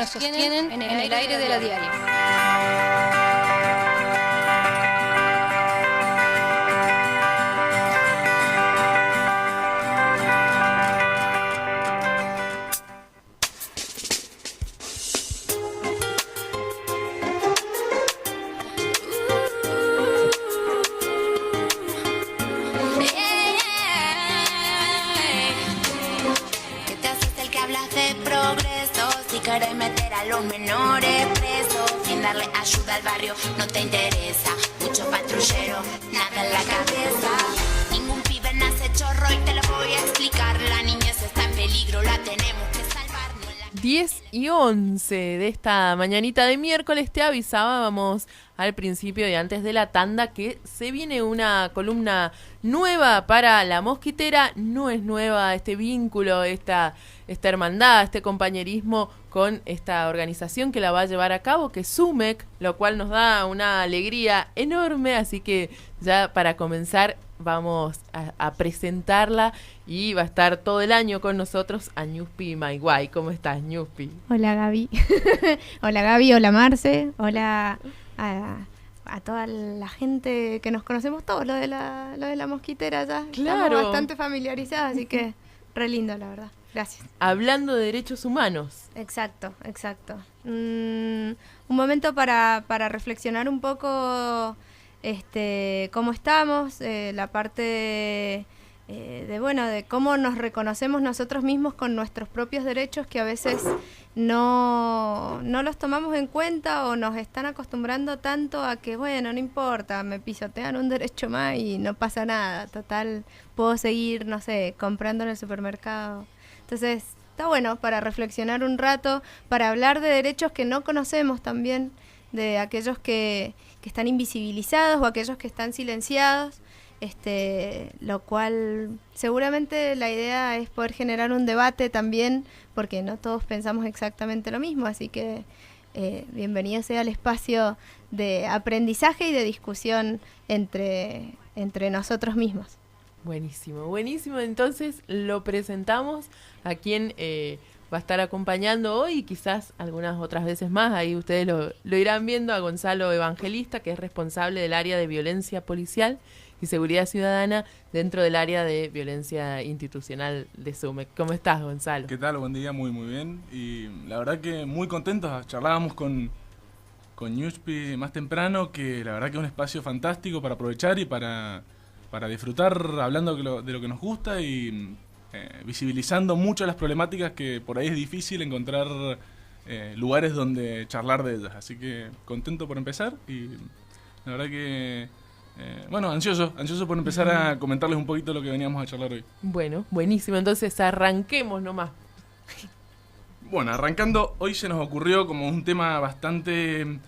nos sostienen en el aire de la diaria. Querés meter a los menores presos sin darle ayuda al barrio, no te interesa. Mucho patrullero, nada en la cabeza. Ningún pibe nace chorro y te lo voy a explicar. La niñez está en peligro, la tenemos que salvar. 10:11 de esta mañanita de miércoles. Te avisábamos al principio y antes de la tanda que se viene una columna nueva para La Mosquitera. No es nueva este vínculo, esta hermandad, este compañerismo con esta organización que la va a llevar a cabo, que es SUMEC, lo cual nos da una alegría enorme, así que ya para comenzar vamos a presentarla y va a estar todo el año con nosotros a Ñuspi Maiguay. ¿Cómo estás, Ñuspi? Hola, Gaby. Hola, Gaby. Hola, Marce. Hola a toda la gente que nos conocemos todos, lo de la Mosquitera ya. Claro. Estamos bastante familiarizadas, así que re lindo, la verdad. Gracias. Hablando de derechos humanos. Exacto. Un momento para reflexionar un poco cómo estamos, la parte de cómo nos reconocemos nosotros mismos con nuestros propios derechos, que a veces no los tomamos en cuenta o nos están acostumbrando tanto a que, bueno, no importa, me pisotean un derecho más y no pasa nada, total, puedo seguir, no sé, comprando en el supermercado. Entonces, está bueno para reflexionar un rato, para hablar de derechos que no conocemos también, de aquellos que están invisibilizados o aquellos que están silenciados, lo cual seguramente la idea es poder generar un debate también, porque no todos pensamos exactamente lo mismo, así que bienvenido sea el espacio de aprendizaje y de discusión entre nosotros mismos. Buenísimo. Entonces lo presentamos a quien va a estar acompañando hoy y quizás algunas otras veces más. Ahí ustedes lo irán viendo, a Gonzalo Evangelista, que es responsable del área de violencia policial y seguridad ciudadana dentro del área de violencia institucional de SUMEC. ¿Cómo estás, Gonzalo? ¿Qué tal? Buen día, muy bien. Y la verdad que muy contentos. Charlábamos con Ñuspi más temprano, que la verdad que es un espacio fantástico para aprovechar y para disfrutar hablando de lo que nos gusta y visibilizando mucho las problemáticas que por ahí es difícil encontrar lugares donde charlar de ellas. Así que contento por empezar y la verdad que, ansioso por empezar a comentarles un poquito lo que veníamos a charlar hoy. Bueno, buenísimo. Entonces arranquemos nomás. Bueno, arrancando, hoy se nos ocurrió como un tema bastante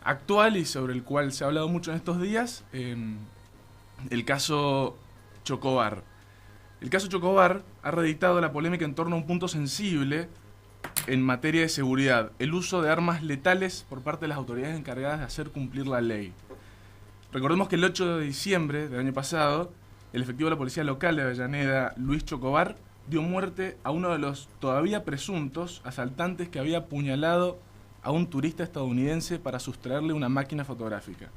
actual y sobre el cual se ha hablado mucho en estos días, el caso Chocobar. El caso Chocobar ha reeditado la polémica en torno a un punto sensible en materia de seguridad: el uso de armas letales por parte de las autoridades encargadas de hacer cumplir la ley. Recordemos que el 8 de diciembre del año pasado, el efectivo de la policía local de Avellaneda, Luis Chocobar, dio muerte a uno de los todavía presuntos asaltantes que había apuñalado a un turista estadounidense para sustraerle una máquina fotográfica.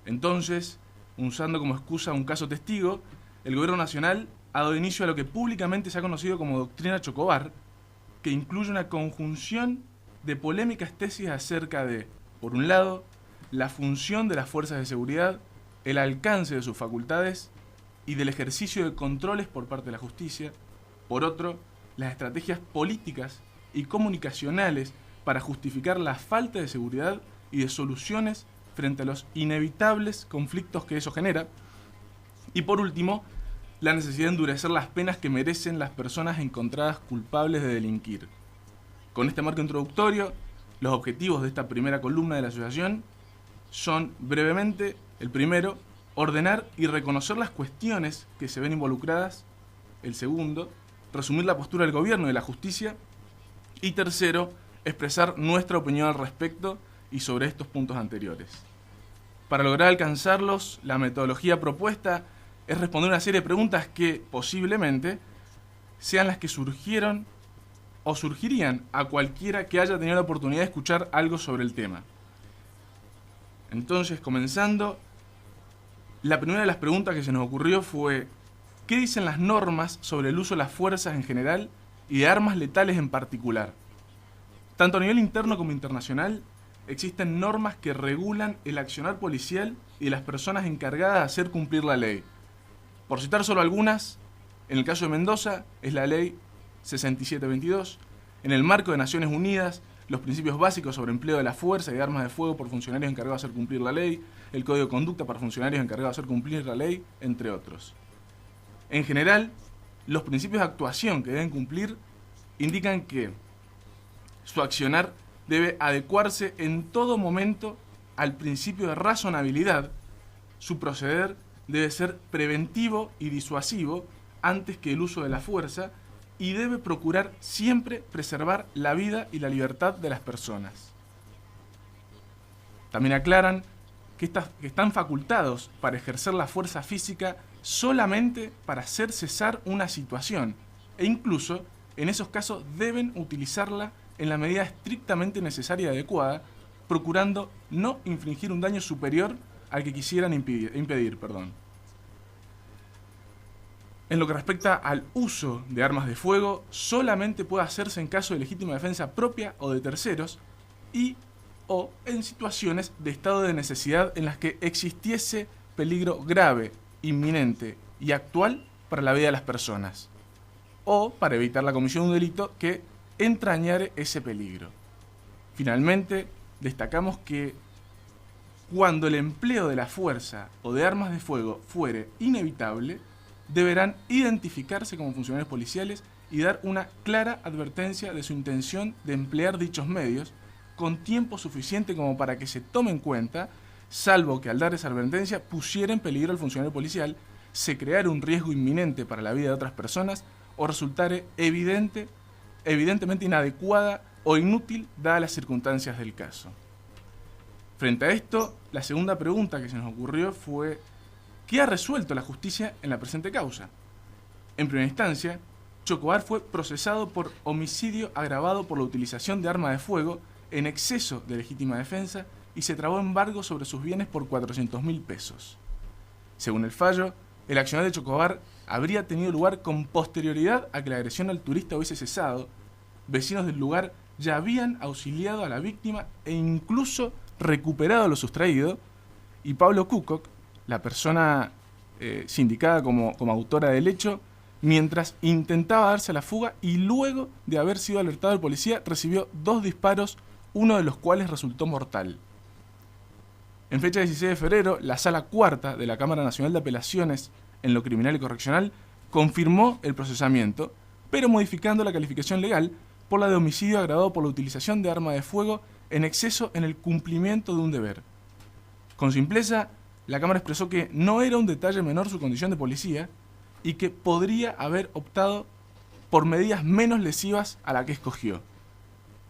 Entonces, usando como excusa un caso testigo, el gobierno nacional ha dado inicio a lo que públicamente se ha conocido como Doctrina Chocobar, que incluye una conjunción de polémicas tesis acerca de, por un lado, la función de las fuerzas de seguridad, el alcance de sus facultades y del ejercicio de controles por parte de la justicia; por otro, las estrategias políticas y comunicacionales para justificar la falta de seguridad y de soluciones frente a los inevitables conflictos que eso genera; y por último, la necesidad de endurecer las penas que merecen las personas encontradas culpables de delinquir. Con este marco introductorio, los objetivos de esta primera columna de la asociación son, brevemente, el primero, ordenar y reconocer las cuestiones que se ven involucradas; el segundo, resumir la postura del gobierno y de la justicia; y tercero, expresar nuestra opinión al respecto y sobre estos puntos anteriores. Para lograr alcanzarlos, la metodología propuesta es responder una serie de preguntas que, posiblemente, sean las que surgieron o surgirían a cualquiera que haya tenido la oportunidad de escuchar algo sobre el tema. Entonces, comenzando, la primera de las preguntas que se nos ocurrió fue: ¿qué dicen las normas sobre el uso de las fuerzas en general y de armas letales en particular? Tanto a nivel interno como internacional, existen normas que regulan el accionar policial y de las personas encargadas de hacer cumplir la ley. Por citar solo algunas, en el caso de Mendoza es la ley 6722, en el marco de Naciones Unidas, los principios básicos sobre empleo de la fuerza y de armas de fuego por funcionarios encargados de hacer cumplir la ley, el código de conducta para funcionarios encargados de hacer cumplir la ley, entre otros. En general, los principios de actuación que deben cumplir indican que su accionar debe adecuarse en todo momento al principio de razonabilidad, su proceder debe ser preventivo y disuasivo antes que el uso de la fuerza, y debe procurar siempre preservar la vida y la libertad de las personas. También aclaran que están facultados para ejercer la fuerza física solamente para hacer cesar una situación, e incluso en esos casos deben utilizarla en la medida estrictamente necesaria y adecuada, procurando no infligir un daño superior al que quisieran impedir. En lo que respecta al uso de armas de fuego, solamente puede hacerse en caso de legítima defensa propia o de terceros o en situaciones de estado de necesidad en las que existiese peligro grave, inminente y actual para la vida de las personas, o para evitar la comisión de un delito que entrañare ese peligro. Finalmente, destacamos que cuando el empleo de la fuerza o de armas de fuego fuere inevitable, deberán identificarse como funcionarios policiales y dar una clara advertencia de su intención de emplear dichos medios con tiempo suficiente como para que se tome en cuenta, salvo que al dar esa advertencia pusiera en peligro al funcionario policial, se creara un riesgo inminente para la vida de otras personas o resultare evidentemente inadecuada o inútil dadas las circunstancias del caso. Frente a esto, la segunda pregunta que se nos ocurrió fue: ¿qué ha resuelto la justicia en la presente causa? En primera instancia, Chocobar fue procesado por homicidio agravado por la utilización de arma de fuego en exceso de legítima defensa y se trabó embargo sobre sus bienes por 400.000 pesos. Según el fallo, el accionar de Chocobar habría tenido lugar con posterioridad a que la agresión al turista hubiese cesado. Vecinos del lugar ya habían auxiliado a la víctima e incluso recuperado lo sustraído, y Pablo Kukoc, la persona sindicada como autora del hecho, mientras intentaba darse a la fuga y luego de haber sido alertado el policía, recibió 2 disparos, uno de los cuales resultó mortal. En fecha 16 de febrero, la Sala Cuarta de la Cámara Nacional de Apelaciones en lo Criminal y Correccional confirmó el procesamiento, pero modificando la calificación legal por la de homicidio agravado por la utilización de arma de fuego en exceso en el cumplimiento de un deber. Con simpleza, la Cámara expresó que no era un detalle menor su condición de policía y que podría haber optado por medidas menos lesivas a la que escogió.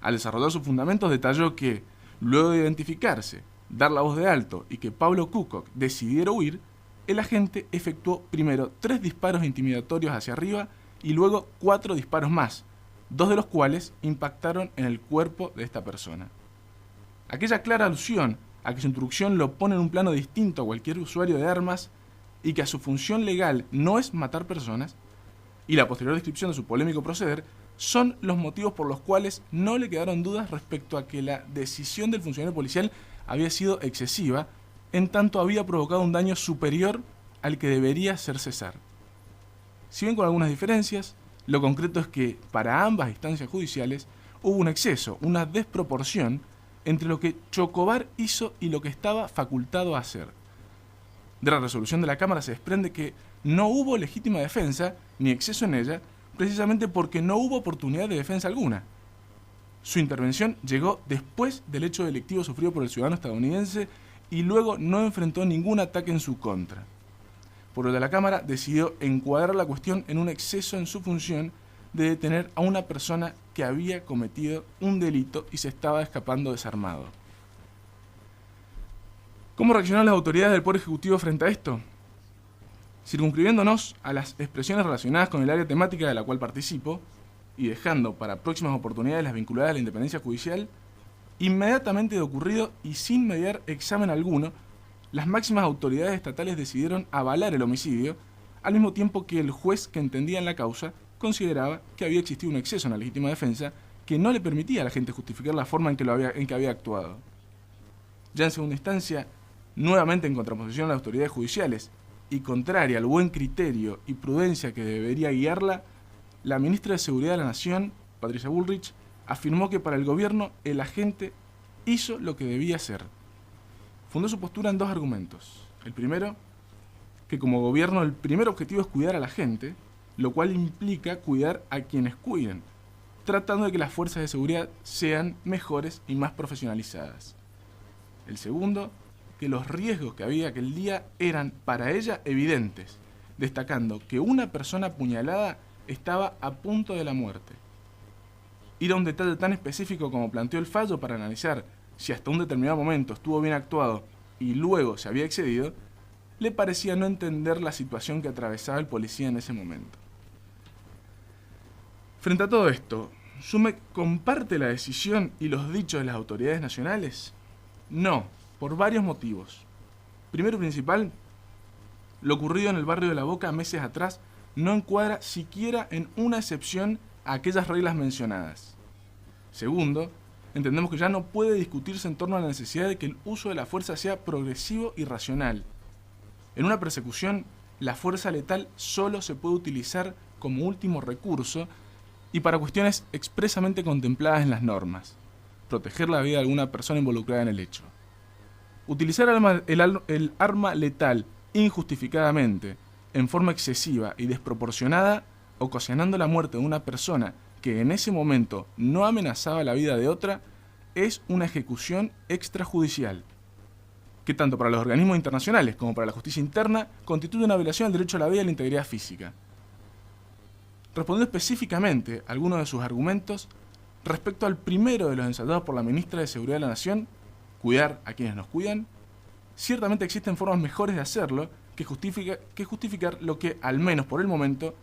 Al desarrollar sus fundamentos, detalló que, luego de identificarse, dar la voz de alto y que Pablo Kukoc decidiera huir, el agente efectuó primero 3 disparos intimidatorios hacia arriba y luego 4 disparos más, 2 de los cuales impactaron en el cuerpo de esta persona. Aquella clara alusión a que su instrucción lo pone en un plano distinto a cualquier usuario de armas y que a su función legal no es matar personas, y la posterior descripción de su polémico proceder, son los motivos por los cuales no le quedaron dudas respecto a que la decisión del funcionario policial había sido excesiva, en tanto había provocado un daño superior al que debería hacer cesar. Si bien con algunas diferencias, lo concreto es que para ambas instancias judiciales hubo un exceso, una desproporción entre lo que Chocobar hizo y lo que estaba facultado a hacer. De la resolución de la Cámara se desprende que no hubo legítima defensa ni exceso en ella, precisamente porque no hubo oportunidad de defensa alguna. Su intervención llegó después del hecho delictivo sufrido por el ciudadano estadounidense y luego no enfrentó ningún ataque en su contra. Por lo de la Cámara decidió encuadrar la cuestión en un exceso en su función de detener a una persona que había cometido un delito y se estaba escapando desarmado. ¿Cómo reaccionaron las autoridades del Poder Ejecutivo frente a esto? Circunscribiéndonos a las expresiones relacionadas con el área temática de la cual participo, y dejando para próximas oportunidades las vinculadas a la independencia judicial, inmediatamente de ocurrido y sin mediar examen alguno, las máximas autoridades estatales decidieron avalar el homicidio, al mismo tiempo que el juez que entendía en la causa consideraba que había existido un exceso en la legítima defensa que no le permitía a la gente justificar la forma en que había actuado. Ya en segunda instancia, nuevamente en contraposición a las autoridades judiciales y contraria al buen criterio y prudencia que debería guiarla, la ministra de Seguridad de la Nación, Patricia Bullrich, afirmó que para el gobierno el agente hizo lo que debía hacer. Fundó su postura en dos argumentos. El primero, que como gobierno el primer objetivo es cuidar a la gente, lo cual implica cuidar a quienes cuiden, tratando de que las fuerzas de seguridad sean mejores y más profesionalizadas. El segundo, que los riesgos que había aquel día eran para ella evidentes, destacando que una persona apuñalada estaba a punto de la muerte. Ir a un detalle tan específico como planteó el fallo para analizar si hasta un determinado momento estuvo bien actuado y luego se había excedido, le parecía no entender la situación que atravesaba el policía en ese momento. Frente a todo esto, ¿Zumec comparte la decisión y los dichos de las autoridades nacionales? No, por varios motivos. Primero y principal, lo ocurrido en el barrio de La Boca meses atrás no encuadra siquiera en una excepción a aquellas reglas mencionadas. Segundo, entendemos que ya no puede discutirse en torno a la necesidad de que el uso de la fuerza sea progresivo y racional. En una persecución, la fuerza letal solo se puede utilizar como último recurso y para cuestiones expresamente contempladas en las normas. Proteger la vida de alguna persona involucrada en el hecho. Utilizar el arma letal injustificadamente, en forma excesiva y desproporcionada, ocasionando la muerte de una persona que en ese momento no amenazaba la vida de otra, es una ejecución extrajudicial, que tanto para los organismos internacionales como para la justicia interna constituye una violación del derecho a la vida y la integridad física. Respondiendo específicamente a algunos de sus argumentos, respecto al primero de los ensayados por la ministra de Seguridad de la Nación, cuidar a quienes nos cuidan, ciertamente existen formas mejores de hacerlo que justificar lo que, al menos por el momento,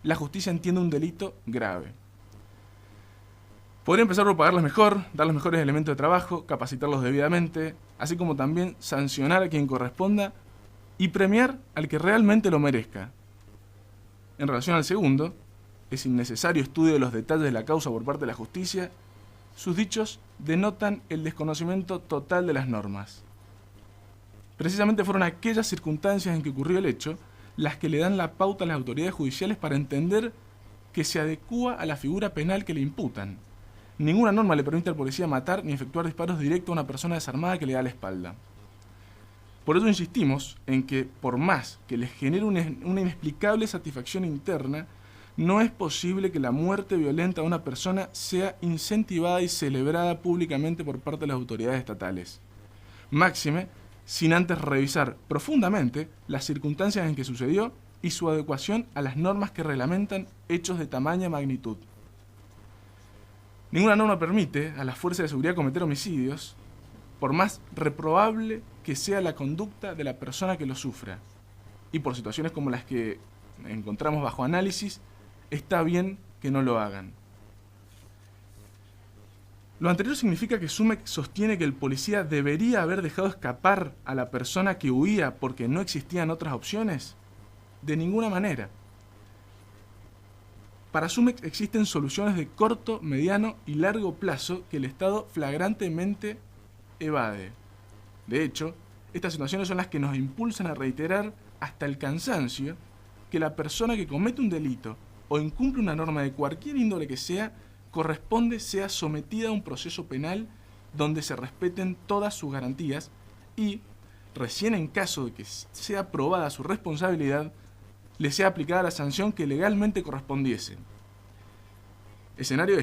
la justicia entiende un delito grave. Podría empezar por pagarles mejor, darles mejores elementos de trabajo, capacitarlos debidamente, así como también sancionar a quien corresponda y premiar al que realmente lo merezca. En relación al segundo, ese innecesario estudio de los detalles de la causa por parte de la justicia, sus dichos denotan el desconocimiento total de las normas. Precisamente fueron aquellas circunstancias en que ocurrió el hecho las que le dan la pauta a las autoridades judiciales para entender que se adecúa a la figura penal que le imputan. Ninguna norma le permite al policía matar ni efectuar disparos directos a una persona desarmada que le da la espalda. Por eso insistimos en que, por más que les genere una inexplicable satisfacción interna, no es posible que la muerte violenta de una persona sea incentivada y celebrada públicamente por parte de las autoridades estatales. Máxime, sin antes revisar profundamente las circunstancias en que sucedió y su adecuación a las normas que reglamentan hechos de tamaña magnitud. Ninguna norma permite a las fuerzas de seguridad cometer homicidios, por más reprobable que sea la conducta de la persona que lo sufra. Y por situaciones como las que encontramos bajo análisis, está bien que no lo hagan. Lo anterior significa que Zumec sostiene que el policía debería haber dejado escapar a la persona que huía porque no existían otras opciones. De ninguna manera. Para Zumec existen soluciones de corto, mediano y largo plazo que el Estado flagrantemente evade. De hecho, estas situaciones son las que nos impulsan a reiterar hasta el cansancio que la persona que comete un delito o incumple una norma de cualquier índole que sea sea sometida a un proceso penal donde se respeten todas sus garantías y, recién en caso de que sea probada su responsabilidad, le sea aplicada la sanción que legalmente correspondiese. Escenario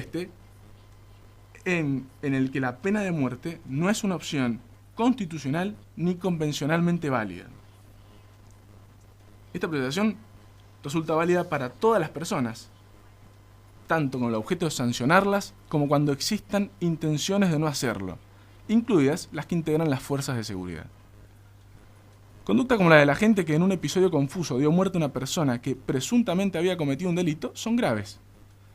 en el que la pena de muerte no es una opción constitucional ni convencionalmente válida. Esta apreciación resulta válida para todas las personas, tanto con el objeto de sancionarlas como cuando existan intenciones de no hacerlo, incluidas las que integran las fuerzas de seguridad. Conducta como la de la gente que en un episodio confuso dio muerte a una persona que presuntamente había cometido un delito son graves.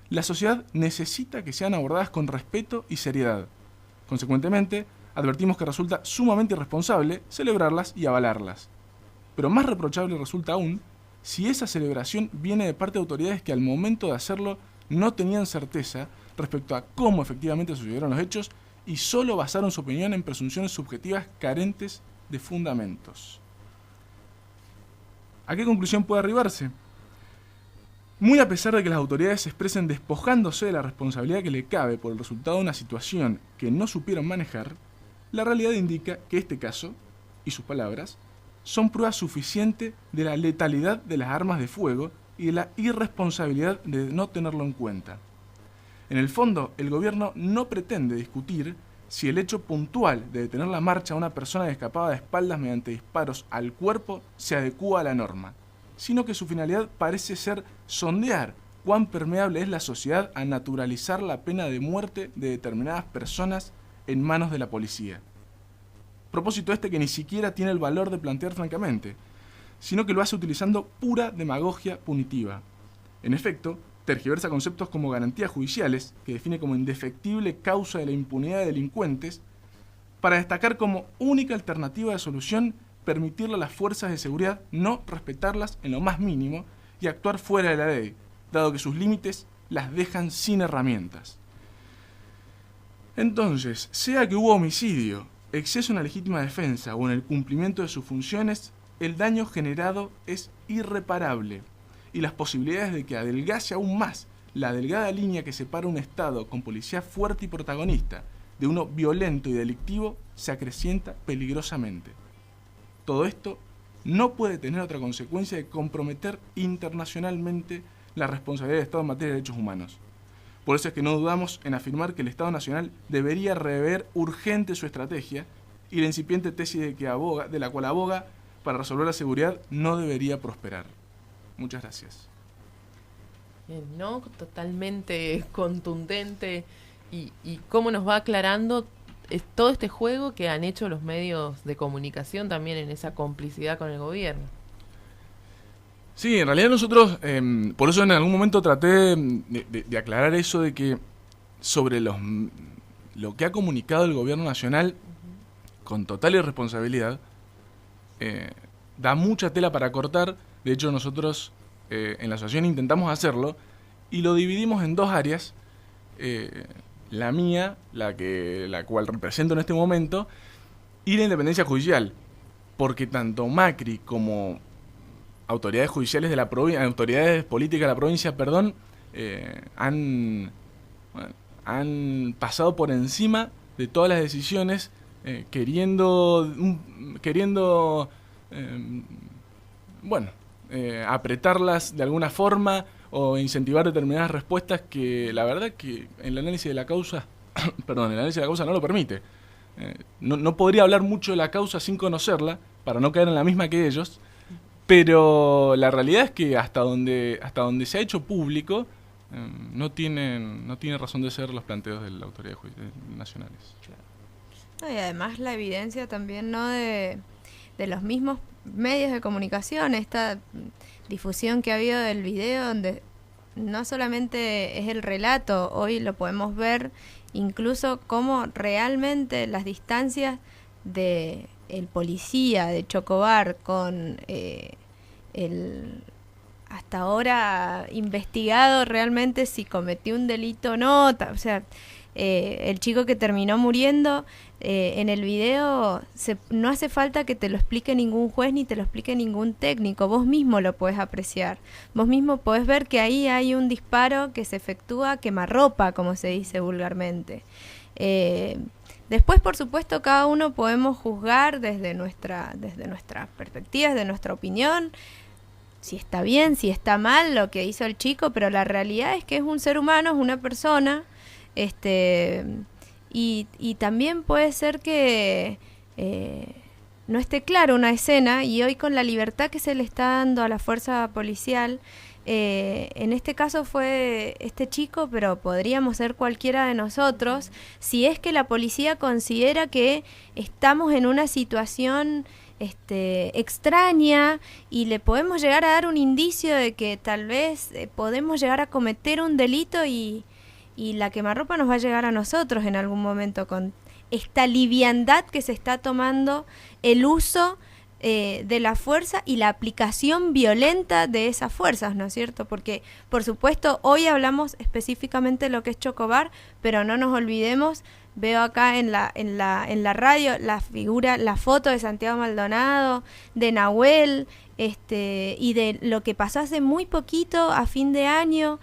la sociedad necesita que sean abordadas con respeto y seriedad. Consecuentemente, advertimos que resulta sumamente irresponsable celebrarlas y avalarlas. Pero más reprochable resulta aún si esa celebración viene de parte de autoridades que al momento de hacerlo no tenían certeza respecto a cómo efectivamente sucedieron los hechos y solo basaron su opinión en presunciones subjetivas carentes de fundamentos. ¿A qué conclusión puede arribarse? Muy a pesar de que las autoridades se expresen despojándose de la responsabilidad que le cabe por el resultado de una situación que no supieron manejar, la realidad indica que este caso, y sus palabras, son prueba suficiente de la letalidad de las armas de fuego y de la irresponsabilidad de no tenerlo en cuenta. En el fondo, el gobierno no pretende discutir si el hecho puntual de detener la marcha a una persona que escapaba de espaldas mediante disparos al cuerpo se adecúa a la norma, sino que su finalidad parece ser sondear cuán permeable es la sociedad a naturalizar la pena de muerte de determinadas personas en manos de la policía. Propósito este que ni siquiera tiene el valor de plantear francamente, sino que lo hace utilizando pura demagogia punitiva. En efecto, tergiversa conceptos como garantías judiciales, que define como indefectible causa de la impunidad de delincuentes, para destacar como única alternativa de solución permitirle a las fuerzas de seguridad no respetarlas en lo más mínimo y actuar fuera de la ley, dado que sus límites las dejan sin herramientas. Entonces, sea que hubo homicidio, exceso en la legítima defensa o en el cumplimiento de sus funciones, el daño generado es irreparable y las posibilidades de que adelgace aún más la delgada línea que separa un Estado con policía fuerte y protagonista de uno violento y delictivo se acrecienta peligrosamente. Todo esto no puede tener otra consecuencia que comprometer internacionalmente la responsabilidad del Estado en materia de derechos humanos. Por eso es que no dudamos en afirmar que el Estado Nacional debería rever urgente su estrategia y la incipiente tesis de la cual aboga para resolver la seguridad no debería prosperar. Muchas gracias. Bien, ¿no? Totalmente contundente y cómo nos va aclarando todo este juego que han hecho los medios de comunicación también en esa complicidad con el gobierno. Sí, en realidad nosotros, por eso en algún momento traté de aclarar eso de que sobre lo que ha comunicado el gobierno nacional con total irresponsabilidad, da mucha tela para cortar. De hecho nosotros en la asociación intentamos hacerlo y lo dividimos en dos áreas. La mía, la cual represento en este momento, y la independencia judicial, porque tanto Macri como autoridades judiciales de la provincia, autoridades políticas de la provincia, han pasado por encima de todas las decisiones, queriendo apretarlas de alguna forma o incentivar determinadas respuestas que la verdad que en el análisis de la causa, el análisis de la causa no lo permite. No podría hablar mucho de la causa sin conocerla, para no caer en la misma que ellos, pero la realidad es que hasta donde se ha hecho público, no tiene razón de ser los planteos de la autoridad nacionales. No, y además la evidencia también no de los mismos medios de comunicación, esta difusión que ha habido del video, donde no solamente es el relato, hoy lo podemos ver incluso cómo realmente las distancias de el policía de Chocobar con el hasta ahora investigado realmente si cometió un delito o no, o sea, el chico que terminó muriendo, en el video no hace falta que te lo explique ningún juez ni te lo explique ningún técnico, vos mismo lo podés apreciar, vos mismo podés ver que ahí hay un disparo que se efectúa a quemarropa, como se dice vulgarmente. Después, por supuesto, cada uno podemos juzgar desde nuestra perspectiva, desde nuestra opinión, si está bien, si está mal lo que hizo el chico, pero la realidad es que es un ser humano, es una persona. Y también puede ser que no esté claro una escena, y hoy con la libertad que se le está dando a la fuerza policial, en este caso fue este chico, pero podríamos ser cualquiera de nosotros, si es que la policía considera que estamos en una situación extraña, y le podemos llegar a dar un indicio de que tal vez podemos llegar a cometer un delito, y la quemarropa nos va a llegar a nosotros en algún momento con esta liviandad que se está tomando el uso de la fuerza y la aplicación violenta de esas fuerzas, ¿no es cierto? Porque, por supuesto, hoy hablamos específicamente de lo que es Chocobar, pero no nos olvidemos, veo acá en la radio la foto de Santiago Maldonado, de Nahuel, y de lo que pasó hace muy poquito, a fin de año,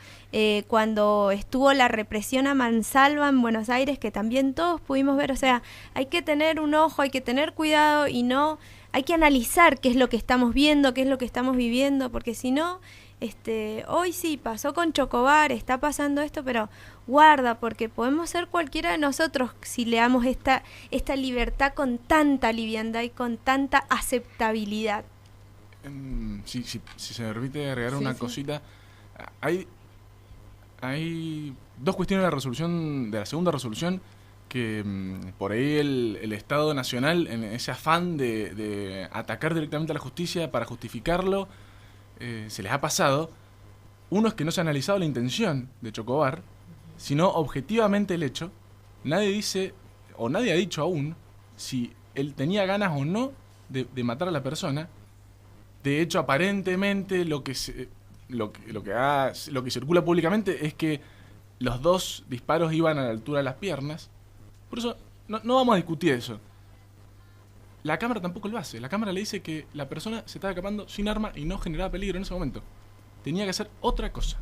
cuando estuvo la represión a mansalva en Buenos Aires, que también todos pudimos ver. O sea, hay que tener un ojo, hay que tener cuidado, y no hay que analizar qué es lo que estamos viendo, qué es lo que estamos viviendo, porque si no, hoy sí, pasó con Chocobar, está pasando esto, pero guarda, porque podemos ser cualquiera de nosotros si le damos esta libertad con tanta liviandad y con tanta aceptabilidad. Si se me permite agregar una cosita, hay dos cuestiones de la segunda resolución que por ahí el Estado Nacional, en ese afán de atacar directamente a la justicia para justificarlo, se les ha pasado. Uno es que no se ha analizado la intención de Chocobar, sino objetivamente el hecho. Nadie dice, o nadie ha dicho aún, si él tenía ganas o no de matar a la persona. De hecho, aparentemente lo que circula públicamente es que los dos disparos iban a la altura de las piernas. Por eso no vamos a discutir eso. La cámara tampoco lo hace. La cámara le dice que la persona se estaba escapando sin arma y no generaba peligro en ese momento. Tenía que hacer otra cosa.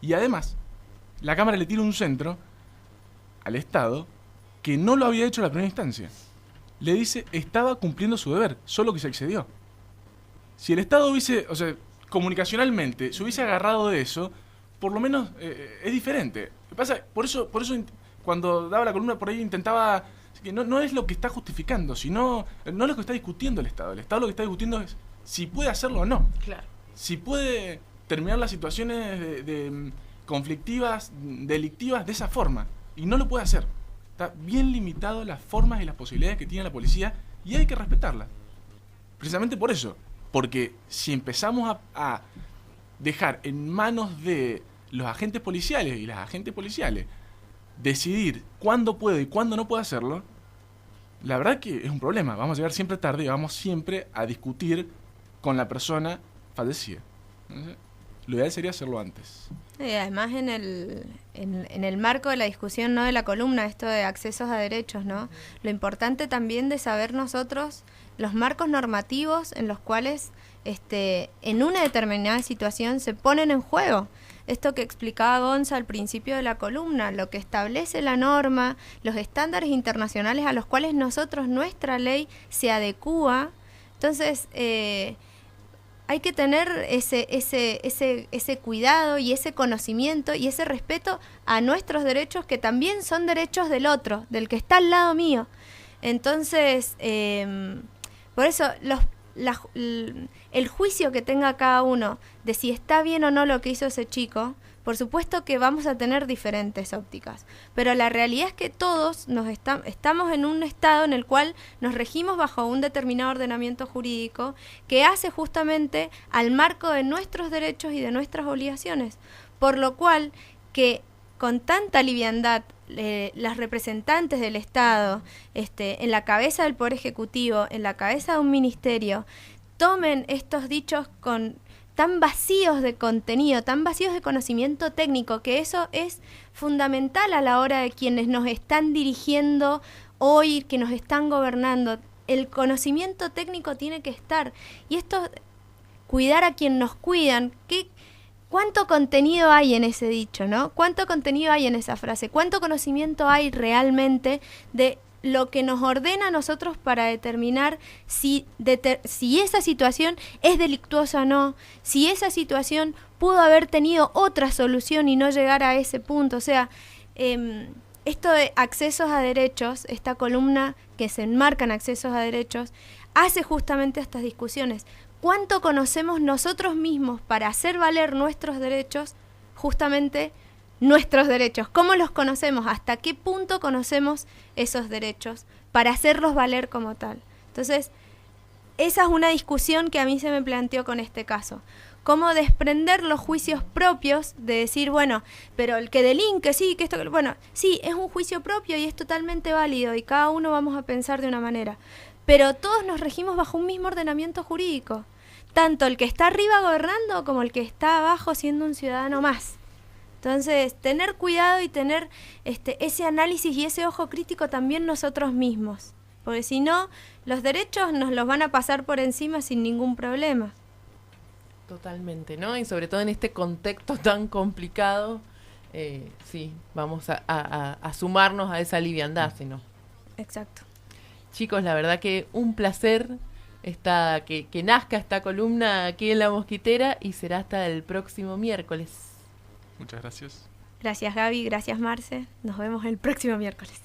Y además, la cámara le tira un centro al Estado que no lo había hecho en la primera instancia. Le dice, estaba cumpliendo su deber, solo que se excedió. Si el Estado hubiese, comunicacionalmente, se hubiese agarrado de eso, por lo menos es diferente. Por eso cuando daba la columna por ahí intentaba que no es lo que está justificando, sino no es lo que está discutiendo el Estado. El Estado lo que está discutiendo es si puede hacerlo o no. Claro. Si puede terminar las situaciones de conflictivas, delictivas de esa forma. Y no lo puede hacer. Está bien limitado las formas y las posibilidades que tiene la policía, y hay que respetarlas. Precisamente por eso. Porque si empezamos a dejar en manos de los agentes policiales y las agentes policiales decidir cuándo puede y cuándo no puede hacerlo, la verdad que es un problema. Vamos a llegar siempre tarde y vamos siempre a discutir con la persona fallecida. Lo ideal sería hacerlo antes. Además, en el marco de la discusión, no de la columna, esto de accesos a derechos, ¿no? Lo importante también de saber nosotros los marcos normativos en los cuales en una determinada situación se ponen en juego. Esto que explicaba Gonza al principio de la columna, lo que establece la norma, los estándares internacionales a los cuales nuestra ley se adecúa. Entonces, hay que tener ese cuidado y ese conocimiento y ese respeto a nuestros derechos, que también son derechos del otro, del que está al lado mío. Entonces, por eso el juicio que tenga cada uno de si está bien o no lo que hizo ese chico, por supuesto que vamos a tener diferentes ópticas, pero la realidad es que todos estamos en un estado en el cual nos regimos bajo un determinado ordenamiento jurídico que hace justamente al marco de nuestros derechos y de nuestras obligaciones, por lo cual que con tanta liviandad las representantes del Estado, en la cabeza del Poder Ejecutivo, en la cabeza de un ministerio, tomen estos dichos tan vacíos de contenido, tan vacíos de conocimiento técnico, que eso es fundamental a la hora de quienes nos están dirigiendo hoy, que nos están gobernando. El conocimiento técnico tiene que estar. Y esto, cuidar a quien nos cuidan, ¿cuánto contenido hay en ese dicho, no? ¿Cuánto contenido hay en esa frase? ¿Cuánto conocimiento hay realmente de lo que nos ordena a nosotros para determinar si esa situación es delictuosa o no? Si esa situación pudo haber tenido otra solución y no llegar a ese punto. O sea, esto de accesos a derechos, esta columna que se enmarca en accesos a derechos, hace justamente estas discusiones. ¿Cuánto conocemos nosotros mismos para hacer valer nuestros derechos? Justamente nuestros derechos. ¿Cómo los conocemos? ¿Hasta qué punto conocemos esos derechos para hacerlos valer como tal? Entonces, esa es una discusión que a mí se me planteó con este caso. Cómo desprender los juicios propios de decir, bueno, pero el que delinque, sí, que esto, bueno, sí, es un juicio propio y es totalmente válido y cada uno vamos a pensar de una manera. Pero todos nos regimos bajo un mismo ordenamiento jurídico. Tanto el que está arriba gobernando como el que está abajo siendo un ciudadano más. Entonces, tener cuidado y tener ese análisis y ese ojo crítico también nosotros mismos. Porque si no, los derechos nos los van a pasar por encima sin ningún problema. Totalmente, ¿no? Y sobre todo en este contexto tan complicado, sí, vamos a sumarnos a esa liviandad, si no. Exacto. Chicos, la verdad que un placer que nazca esta columna aquí en La Mosquitera y será hasta el próximo miércoles. Muchas gracias. Gracias Gaby, gracias Marce. Nos vemos el próximo miércoles.